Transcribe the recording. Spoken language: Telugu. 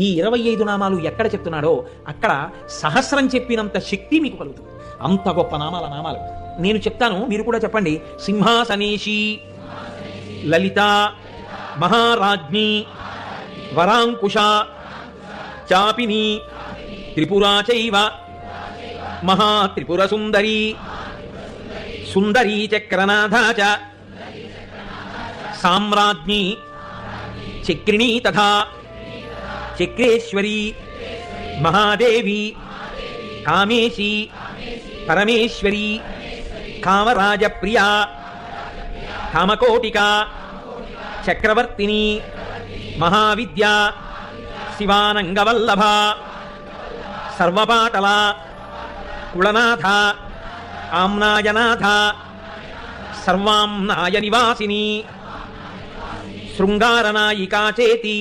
ఈ 25 నామాలు ఎక్కడ చెప్తున్నాడో అక్కడ సహస్రం చెప్పినంత శక్తి మీకు కలుగుతుంది. అంత గొప్ప నామాలు నేను చెప్తాను, మీరు కూడా చెప్పండి. సింహాసనేషి, లలిత, మహారాజ్ఞి, వరాంకుశ, చాపిని, త్రిపురా చైవ, మహాత్రిపుర సుందరి, సుందరీ చక్రనాథ చ, సామ్రాజ్ఞి, చక్రిణీ తథా చక్రేశ్వరి, మహాదేవి, కామేశి, పరమేశ్వరి, కామరాజప్రియా, కామకోటిక, చక్రవర్తిని, మహావిద్యా, శివానంగవల్లభ, సర్వపాటల, కుళనాథ, ఆమ్నాయనాథ, సర్వాంనాయ నివాసిని, శృంగారనాయికా చేతి,